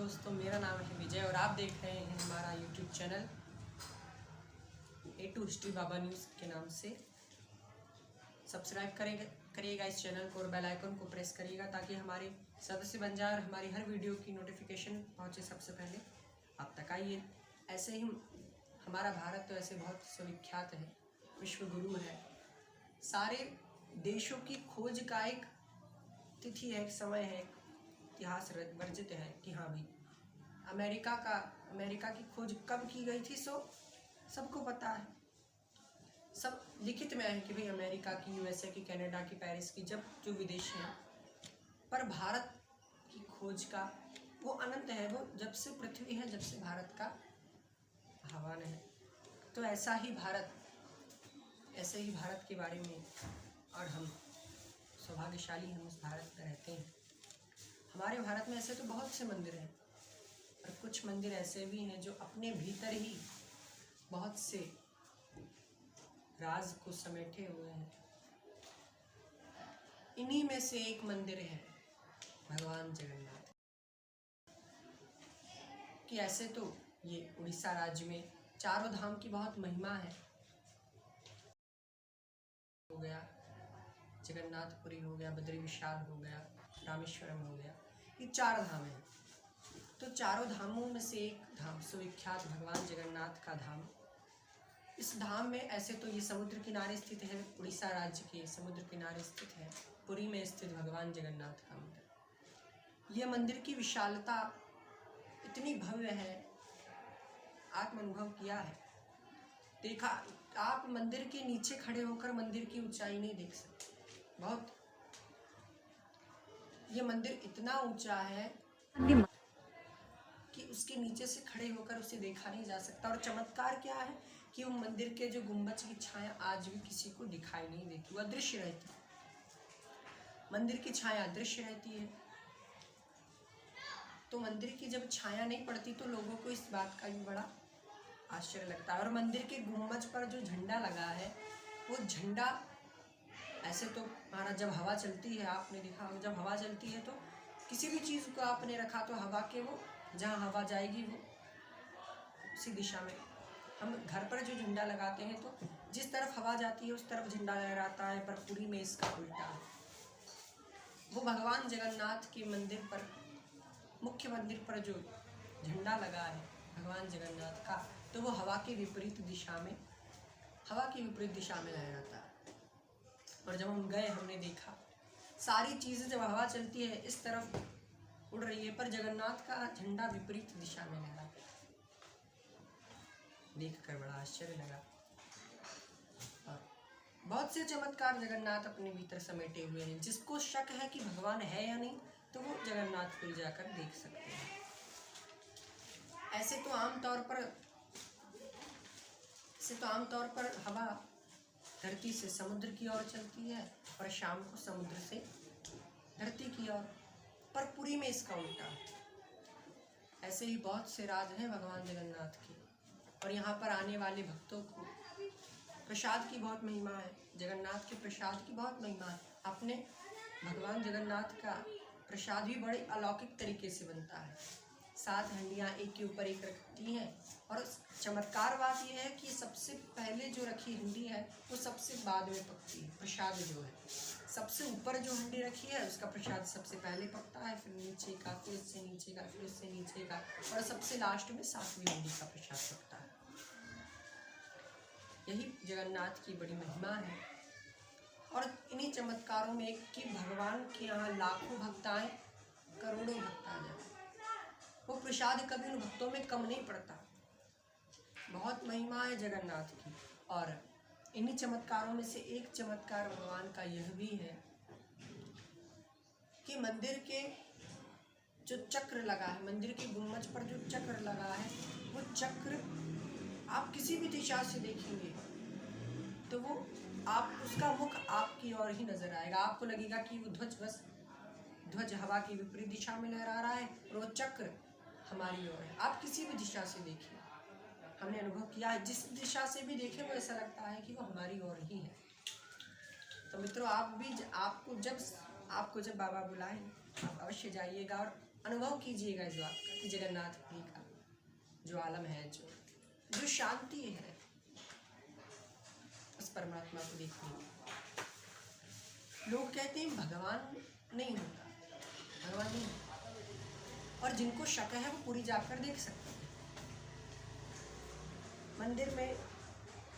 दोस्तों, मेरा नाम है विजय और आप देख रहे हैं हमारा यूट्यूब चैनल A2 हिस्ट्री बाबा न्यूज़ के नाम से। सब्सक्राइब करिएगा इस चैनल को और बेल आइकन को प्रेस करिएगा ताकि हमारे सदस्य बन जाए और हमारी हर वीडियो की नोटिफिकेशन पहुंचे सबसे पहले आप तक। आइए, ऐसे ही हमारा भारत तो ऐसे बहुत सुविख्यात है, विश्व गुरु है। सारे देशों की खोज का एक तिथि है, एक समय है, इतिहास वर्जित है कि हाँ भाई अमेरिका की खोज कब की गई थी, सो सबको पता है, सब लिखित में है कि भाई अमेरिका की, यूएसए की, कनाडा की, पेरिस की, जब जो विदेश हैं। पर भारत की खोज का वो अनंत है, वो जब से पृथ्वी है, जब से भारत का आह्वान है। तो ऐसे ही भारत के बारे में, और हम सौभाग्यशाली हम उस भारत में रहते हैं। हमारे भारत में ऐसे तो बहुत से मंदिर हैं, और कुछ मंदिर ऐसे भी हैं जो अपने भीतर ही बहुत से राज को समेटे हुए हैं। इन्हीं में से एक मंदिर है भगवान जगन्नाथ कि ऐसे तो ये उड़ीसा राज्य में चारों धाम की बहुत महिमा है। हो गया जगन्नाथपुरी, हो गया बद्री विशाल, हो गया रामेश्वरम, हो गया, ये 4 धाम हैं। तो चारों धामों में से एक धाम सुविख्यात भगवान जगन्नाथ का धाम। इस धाम में ऐसे तो ये समुद्र किनारे स्थित है, उड़ीसा राज्य के समुद्र किनारे स्थित है, पुरी में स्थित भगवान जगन्नाथ का मंदिर। यह मंदिर की विशालता इतनी भव्य है, आत्म अनुभव किया है, देखा। आप मंदिर के नीचे खड़े होकर मंदिर की ऊंचाई नहीं देख सकते। बहुत ये मंदिर इतना ऊंचा है कि उसके नीचे से खड़े होकर उसे देखा नहीं जा सकता। और चमत्कार क्या है कि वो मंदिर के जो गुंबज की छाया आज भी किसी को दिखाई नहीं देती, वो अदृश्य रहती है। मंदिर की छाया अदृश्य रहती है। तो मंदिर की जब छाया नहीं पड़ती तो लोगों को इस बात का भी बड़ा आश्चर्य लगता है। और मंदिर के गुंबज पर जो झंडा लगा है, वो झंडा ऐसे तो हमारा जब हवा चलती है, आपने देखा हो, जब हवा चलती है तो किसी भी चीज़ को आपने रखा तो हवा के वो जहाँ हवा जाएगी वो उसी दिशा में। हम घर पर जो झंडा लगाते हैं तो जिस तरफ हवा जाती है उस तरफ झंडा लहराता है, पर पुरी में इसका उल्टा है। वो भगवान जगन्नाथ के मंदिर पर, मुख्य मंदिर पर जो झंडा लगा है भगवान जगन्नाथ का, तो वो हवा की विपरीत दिशा में लहराता है। और जब हम गए, हमने देखा सारी चीज़ें जब हवा चलती है इस तरफ उड़ रही है, पर जगन्नाथ का झंडा विपरीत दिशा में लहराता है। देखकर बड़ा आश्चर्य लगा। और बहुत से चमत्कार जगन्नाथ अपने भीतर समेटे हुए हैं। जिसको शक है कि भगवान है या नहीं, तो वो जगन्नाथपुरी जाकर देख सकते हैं। ऐसे तो आमतौर पर हवा धरती से समुद्र की ओर चलती है और शाम को समुद्र से धरती की ओर, पर पुरी में इसका उल्टा है। ऐसे ही बहुत से राज हैं भगवान जगन्नाथ के, और यहाँ पर आने वाले भक्तों को प्रसाद की बहुत महिमा है। जगन्नाथ के प्रसाद की बहुत महिमा है। अपने भगवान जगन्नाथ का प्रसाद भी बड़े अलौकिक तरीके से बनता है। 7 हंडियाँ एक के ऊपर एक रखती हैं, और चमत्कार बात यह है कि सबसे पहले जो रखी हंडी है वो सबसे बाद में पकती है। प्रसाद जो है सबसे ऊपर जो हंडी रखी है उसका प्रसाद सबसे पहले पकता है, फिर नीचे का, फिर इससे नीचे का, फिर इससे नीचे का, और सबसे लास्ट में 7वीं हंडी का प्रसाद पकता है। यही जगन्नाथ की बड़ी महिमा है। और इन्हीं चमत्कारों में एक कि भगवान के यहाँ लाखों भक्त आए, करोड़ों भक्त आ जाए, वो प्रसाद कभी उन भक्तों में कम नहीं पड़ता। बहुत महिमा है जगन्नाथ की। और इन्हीं चमत्कारों में से एक चमत्कार भगवान का यह भी है कि मंदिर के जो चक्र लगा है, मंदिर के गुंबज पर जो चक्र लगा है, वो चक्र आप किसी भी दिशा से देखेंगे तो वो उसका मुख आपकी ओर ही नजर आएगा। आपको लगेगा कि वो ध्वज हवा की विपरीत दिशा में लहरा रहा है और वो चक्र हमारी ओर है। आप किसी भी दिशा से देखिए, हमने अनुभव किया है, जिस दिशा से भी देखें वो ऐसा लगता है कि वो हमारी ओर ही है। तो मित्रों, आपको जब बाबा बुलाएं आप अवश्य जाइएगा और अनुभव कीजिएगा इस बात का कि जगन्नाथपुरी का जो आलम है, जो शांति है, उस परमात्मा को देखिए। लोग कहते हैं भगवान नहीं होता, भगवान नहीं होता, और जिनको शक है वो पूरी जाकर देख सकते हैं। मंदिर में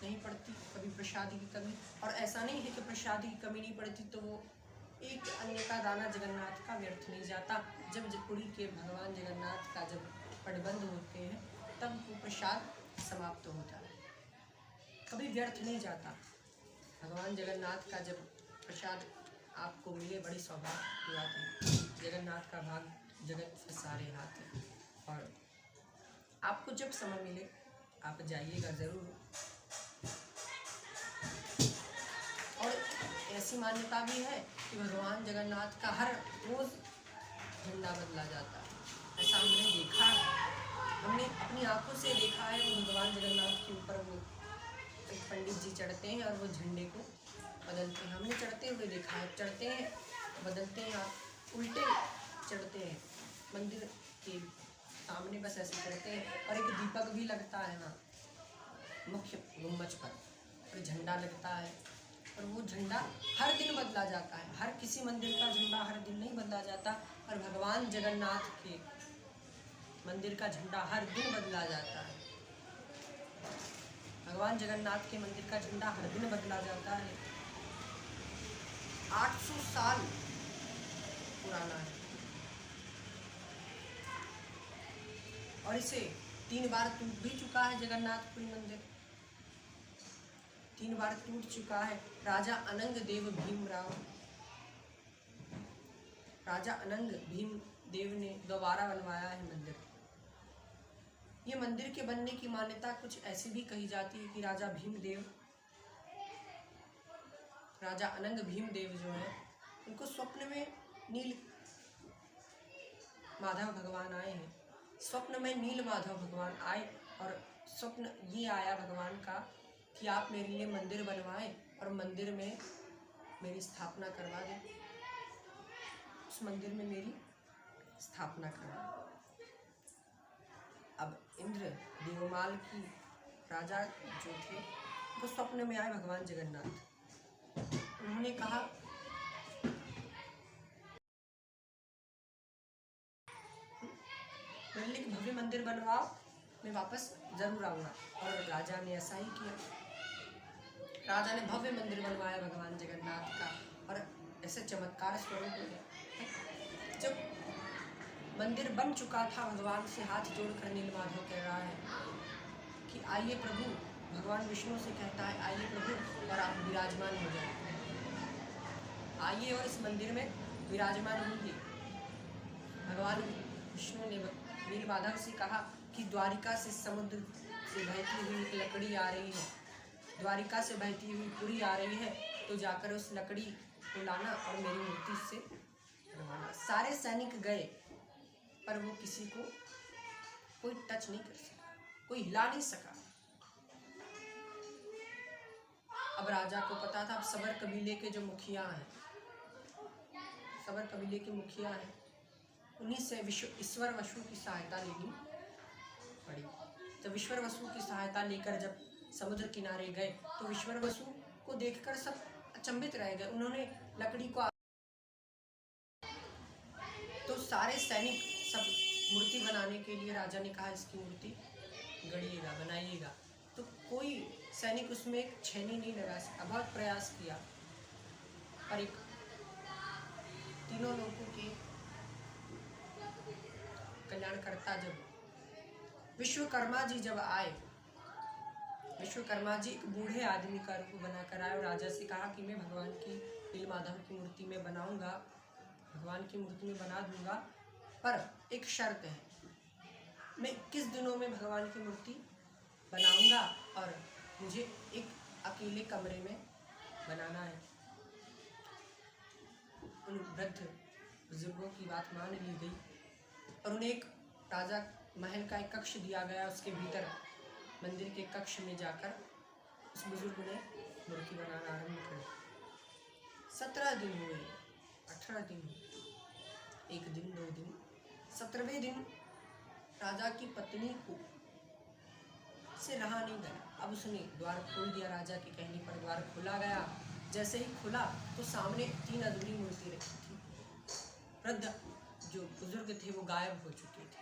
नहीं पड़ती कभी प्रसादी की कमी, और ऐसा नहीं है कि प्रसादी की कमी नहीं पड़ती तो वो एक अन्य का दाना जगन्नाथ का व्यर्थ नहीं जाता। जब पुरी के भगवान जगन्नाथ का जब पटबंध होते हैं तब वो प्रसाद समाप्त होता है, कभी व्यर्थ नहीं जाता। भगवान जगन्नाथ का जब प्रसाद आपको मिले बड़ी सौभाग्य की बात है। जगन्नाथ का भाग जगत से सारे हाथ है, और आपको जब समय मिले आप जाइएगा ज़रूर। और ऐसी मान्यता भी है कि भगवान जगन्नाथ का हर रोज़ झंडा बदला जाता है। ऐसा हमने देखा है, हमने अपनी आंखों से देखा है। वो भगवान जगन्नाथ के ऊपर वो एक पंडित जी चढ़ते हैं और वो झंडे को बदलते हैं। हमने चढ़ते हुए देखा है, चढ़ते हैं बदलते हैं, उल्टे चढ़ते हैं मंदिर के सामने, बस ऐसे चढ़ते हैं। और एक दीपक भी लगता है ना मुख्य गुम्बज पर, और झंडा लगता है, और वो झंडा हर दिन बदला जाता है। हर किसी मंदिर का झंडा हर दिन नहीं बदला जाता, और भगवान जगन्नाथ के मंदिर का झंडा हर दिन बदला जाता है। भगवान जगन्नाथ के मंदिर का झंडा हर दिन बदला जाता है। 800 साल पुराना है, और इसे 3 बार टूट भी चुका है। जगन्नाथपुरी मंदिर 3 बार टूट चुका है। राजा अनंग देव भीमराव, राजा अनंग भीम देव ने दोबारा बनवाया है मंदिर। ये मंदिर के बनने की मान्यता कुछ ऐसी भी कही जाती है कि राजा अनंग भीम देव जो है, उनको स्वप्न में नील माधव भगवान आए हैं। स्वप्न में नील माधव भगवान आए, और स्वप्न ये आया भगवान का कि आप मेरे लिए मंदिर बनवाएं और मंदिर में मेरी स्थापना करवा दें, उस मंदिर में मेरी स्थापना करवा दें। अब इंद्र देवमाल की राजा जो थे वो स्वप्न में आए भगवान जगन्नाथ। उन्होंने कहा मेरे लिए भव्य मंदिर बनवाओ, मैं वापस जरूर आऊँगा। और राजा ने ऐसा ही किया। राजा ने भव्य मंदिर बनवाया भगवान जगन्नाथ का, और ऐसे चमत्कार स्वरूप में जब मंदिर बन चुका था, भगवान से हाथ जोड़कर नीलमाधव कह रहा है कि आइए प्रभु। भगवान विष्णु से कहता है आइए प्रभु और आप विराजमान हो जाए, आइए और इस मंदिर में विराजमान होंगे। भगवान विष्णु ने नीलमाधव से कहा कि द्वारिका से समुद्र से बहती हुई एक लकड़ी आ रही है, द्वारिका से बहती हुई पुरी आ रही है, तो जाकर उस लकड़ी को लाना और मेरी मूर्ति से बनवाना। सारे सैनिक गए, पर वो किसी को कोई टच नहीं कर सका, कोई हिला नहीं सका। अब राजा को पता था, अब सबर कबीले के जो मुखिया हैं, सबर कबीले के मुखिया हैं, उन्हीं से ईश्वर वसु की सहायता लेनी पड़ी। जब ईश्वर वसु की सहायता लेकर जब समुद्र किनारे गए तो ईश्वर वसु को देखकर सब अचंभित रह गए। उन्होंने लकड़ी को, तो सारे सैनिक सब मूर्ति बनाने के लिए राजा ने कहा इसकी मूर्ति गढ़िएगा, बनाइएगा। तो कोई सैनिक उसमें एक छेनी नहीं लगा सका, बहुत प्रयास किया, पर एक तीनों लोगों के कल्याणकर्ता जब विश्वकर्मा जी जब आए, विश्वकर्मा जी एक बूढ़े आदमी का रूप बनाकर आए और राजा से कहा कि मैं भगवान की नीलमाधव की मूर्ति में बनाऊंगा, भगवान की मूर्ति में बना दूंगा, पर एक शर्त है, मैं 21 दिनों में भगवान की मूर्ति बनाऊंगा और मुझे एक अकेले कमरे में बनाना है। उन वृद्ध बुजुर्गों की बात मान ली गई और उन्हें एक राजा महल का एक कक्ष दिया गया। उसके भीतर मंदिर के कक्ष में जाकर उस बुजुर्ग ने मूर्ति बनाना आरंभ कर दिया। 17 दिन हुए, 18 दिन हुए, 1 दिन 2 दिन, 17वें दिन राजा की पत्नी को से रहा नहीं गया। अब उसने द्वार खोल दिया, राजा के कहने पर द्वार खोला गया। जैसे ही खुला तो सामने 3 अधूरी मूर्ति रखी थी। वृद्ध जो बुजुर्ग थे वो गायब हो चुके थे।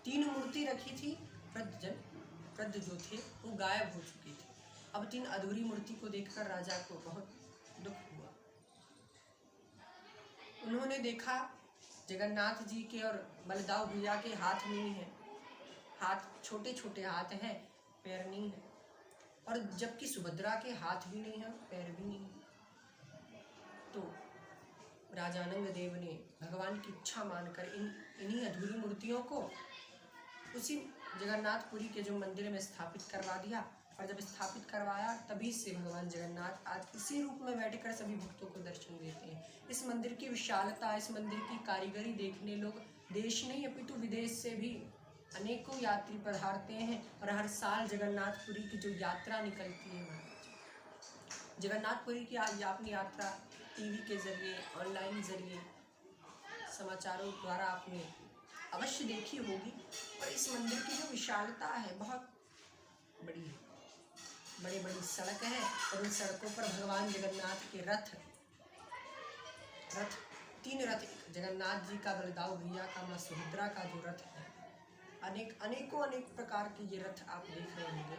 3 मूर्ति रखी थी, वृद्ध जो थे वो गायब हो चुके थे। अब 3 अधूरी मूर्ति को देखकर राजा को बहुत दुख हुआ। उन्होंने देखा जगन्नाथ जी के और बलदाऊ भैया के हाथ नहीं है, हाथ छोटे छोटे हाथ हैं, पैर नहीं है, और जबकि सुभद्रा के हाथ भी नहीं है, पैर भी नहीं है। तो राजा नंग देव ने भगवान की इच्छा मानकर इन्हीं अधूरी मूर्तियों को उसी जगन्नाथपुरी के जो मंदिर में स्थापित करवा दिया। और जब स्थापित करवाया तभी से भगवान जगन्नाथ आज इसी रूप में बैठकर सभी भक्तों को दर्शन देते हैं। इस मंदिर की विशालता, इस मंदिर की कारीगरी देखने लोग देश नहीं अपितु विदेश से भी अनेकों यात्री पधारते हैं। और हर साल जगन्नाथपुरी की जो यात्रा निकलती है, जगन्नाथपुरी की आपने यात्रा टीवी के जरिए, ऑनलाइन जरिए, समाचारों द्वारा आपने अवश्य देखी होगी। और इस मंदिर की जो विशालता है बहुत बड़ी है, बड़ी बड़ी सड़क है और उन सड़कों पर भगवान जगन्नाथ के रथ 3 रथ, जगन्नाथ जी का, बलदाऊ भैया का, माँ सुभद्रा का जो रथ है, अनेक प्रकार के ये रथ आप देख रहे होंगे।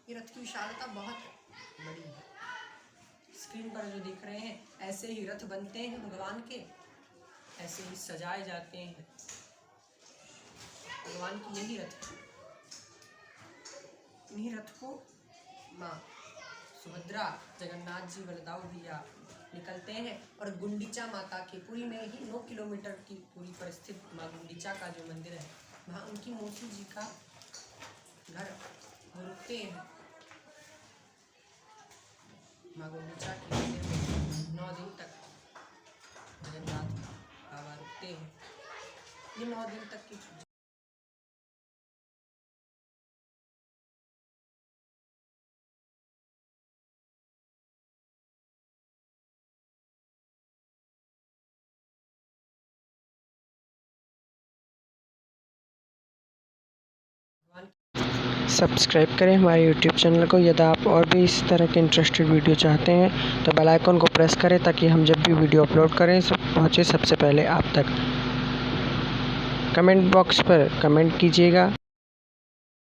ये रथ की विशालता बहुत बड़ी है। स्क्रीन पर जो देख रहे हैं ऐसे ही रथ बनते हैं भगवान के, ऐसे ही सजाए जाते हैं। भगवान की यही रथ है। इन्हीं रथ को माँ सुभद्रा, जगन्नाथ जी, बलदाऊ भैया निकलते हैं। और गुंडीचा माता के पुरी में ही 9 किलोमीटर की दूरी पर स्थित माँ गुंडीचा का जो मंदिर है, वहाँ उनकी मूर्ति जी का घर रुकते हैं। माँ गुंडीचा के मंदिर में 9 दिन तक जगन्नाथ बाबा रुकते हैं। ये 9 दिन तक की सब्सक्राइब करें हमारे YouTube चैनल को। यदि आप और भी इस तरह के इंटरेस्टेड वीडियो चाहते हैं तो बेल आइकन को प्रेस करें ताकि हम जब भी वीडियो अपलोड करें पहुंचे सबसे पहले आप तक। कमेंट बॉक्स पर कमेंट कीजिएगा।